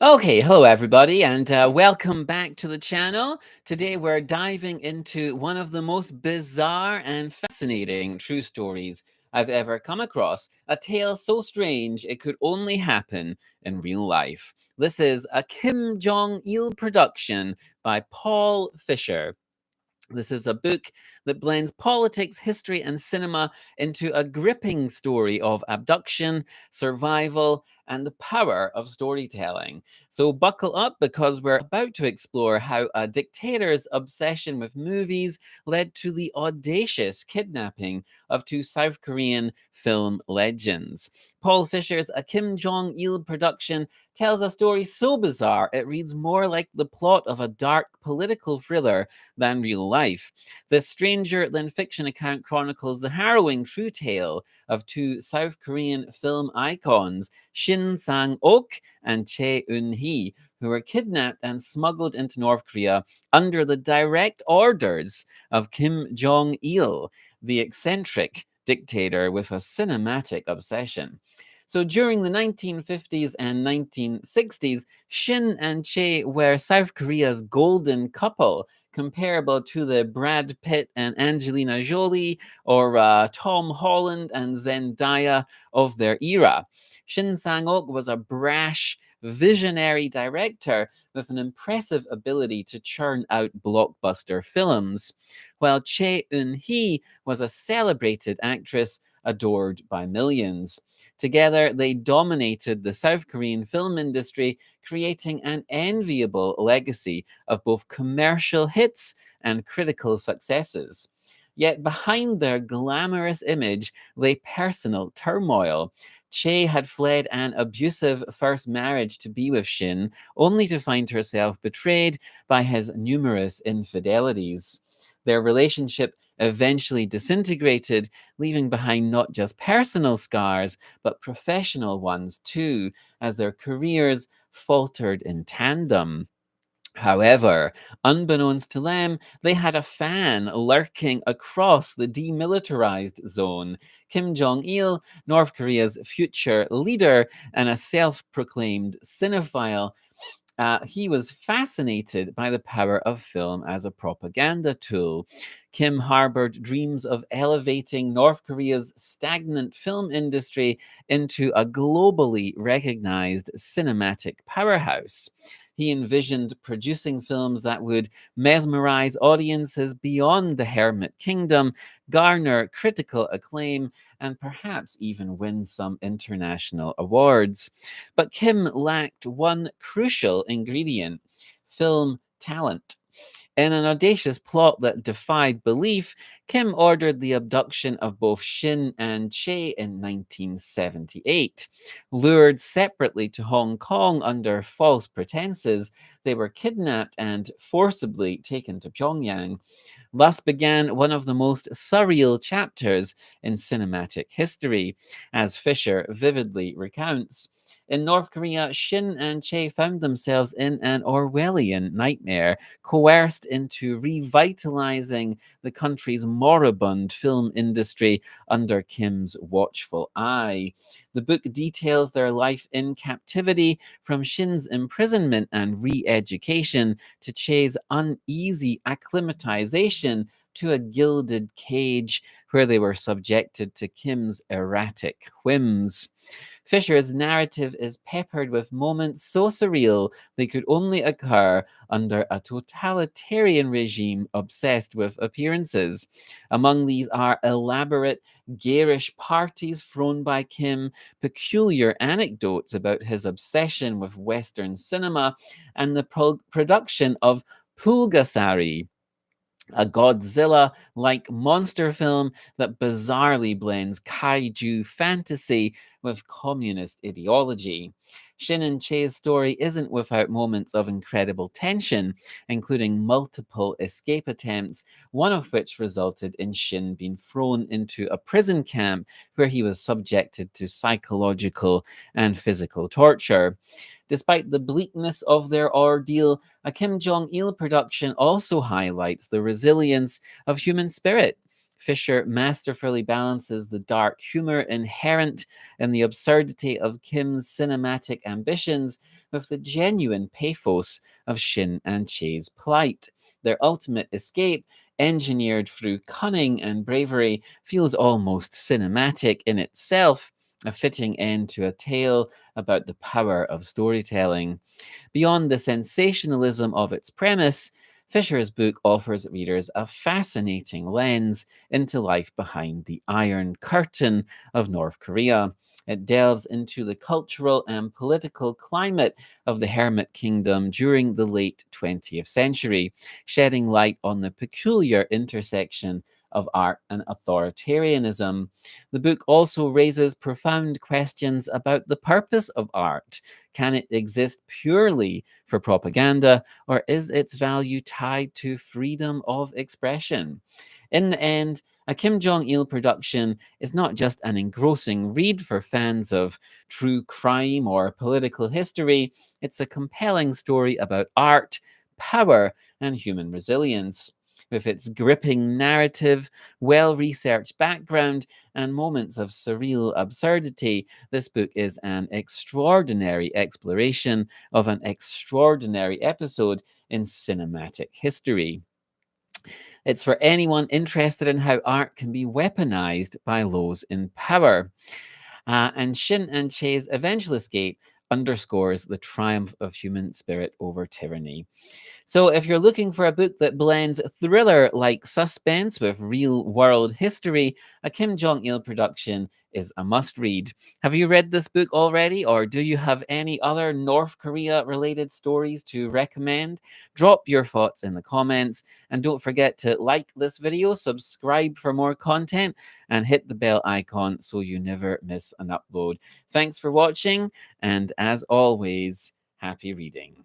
Okay, hello everybody, and welcome back to the channel. Today we're diving into one of the most bizarre and fascinating true stories I've ever come across. A tale so strange it could only happen in real life. This is a Kim Jong-il production by Paul Fischer. This is a book that blends politics, history, and cinema into a gripping story of abduction, survival, and the power of storytelling. So, buckle up because we're about to explore how a dictator's obsession with movies led to the audacious kidnapping of two South Korean film legends. Paul Fisher's A Kim Jong il production tells a story so bizarre it reads more like the plot of a dark political thriller than real life. This stranger than fiction account chronicles the harrowing true tale of two South Korean film icons, Shin Sang-ok and Choi Eun-hee, who were kidnapped and smuggled into North Korea under the direct orders of Kim Jong-il, the eccentric dictator with a cinematic obsession. So during the 1950s and 1960s, Shin and Choi were South Korea's golden couple, comparable to the Brad Pitt and Angelina Jolie or Tom Holland and Zendaya of their era. Shin Sang-ok was a brash, visionary director with an impressive ability to churn out blockbuster films, while Choi Eun-hee was a celebrated actress adored by millions. Together, they dominated the South Korean film industry, creating an enviable legacy of both commercial hits and critical successes. Yet behind their glamorous image lay personal turmoil. Che had fled an abusive first marriage to be with Shin, only to find herself betrayed by his numerous infidelities. Their relationship eventually disintegrated, leaving behind not just personal scars, but professional ones too, as their careers faltered in tandem. However, unbeknownst to them, they had a fan lurking across the demilitarized zone. Kim Jong il, North Korea's future leader and a self proclaimed cinephile, he was fascinated by the power of film as a propaganda tool. Kim harbored dreams of elevating North Korea's stagnant film industry into a globally recognized cinematic powerhouse. He envisioned producing films that would mesmerize audiences beyond the Hermit Kingdom, garner critical acclaim, and perhaps even win some international awards. But Kim lacked one crucial ingredient: film talent. In an audacious plot that defied belief, Kim ordered the abduction of both Shin and Che in 1978. Lured separately to Hong Kong under false pretenses, they were kidnapped and forcibly taken to Pyongyang. Thus began one of the most surreal chapters in cinematic history, as Fisher vividly recounts. In North Korea, Shin and Che found themselves in an Orwellian nightmare, coerced into revitalizing the country's moribund film industry under Kim's watchful eye. The book details their life in captivity, from Shin's imprisonment and re education to Che's uneasy acclimatization to a gilded cage where they were subjected to Kim's erratic whims. Fisher's narrative is peppered with moments so surreal they could only occur under a totalitarian regime obsessed with appearances. Among these are elaborate, garish parties thrown by Kim, peculiar anecdotes about his obsession with Western cinema, and the production of Pulgasari, a Godzilla like monster film that bizarrely blends kaiju fantasy with communist ideology. Shin and Che's story isn't without moments of incredible tension, including multiple escape attempts, one of which resulted in Shin being thrown into a prison camp where he was subjected to psychological and physical torture. Despite the bleakness of their ordeal, a Kim Jong il production also highlights the resilience of human spirit. Fischer masterfully balances the dark humor inherent in the absurdity of Kim's cinematic ambitions with the genuine pathos of Shin and Che's plight. Their ultimate escape, engineered through cunning and bravery, feels almost cinematic in itself, a fitting end to a tale about the power of storytelling. Beyond the sensationalism of its premise, Fisher's book offers readers a fascinating lens into life behind the Iron Curtain of North Korea. It delves into the cultural and political climate of the Hermit Kingdom during the late 20th century, shedding light on the peculiar intersection of art and authoritarianism. The book also raises profound questions about the purpose of art. Can it exist purely for propaganda, or is its value tied to freedom of expression? In the end, a Kim Jong-il production is not just an engrossing read for fans of true crime or political history, it's a compelling story about art, power, and human resilience. With its gripping narrative, well researched background, and moments of surreal absurdity, this book is an extraordinary exploration of an extraordinary episode in cinematic history. It's for anyone interested in how art can be weaponized by those in power. And Shin and Che's eventual escape underscores the triumph of human spirit over tyranny. So, if you're looking for a book that blends thriller like suspense with real world history, a Kim Jong il production is a must read. Have you read this book already, or do you have any other North Korea related stories to recommend? Drop your thoughts in the comments, and don't forget to like this video, subscribe for more content, and hit the bell icon so you never miss an upload. Thanks for watching, and as always, happy reading.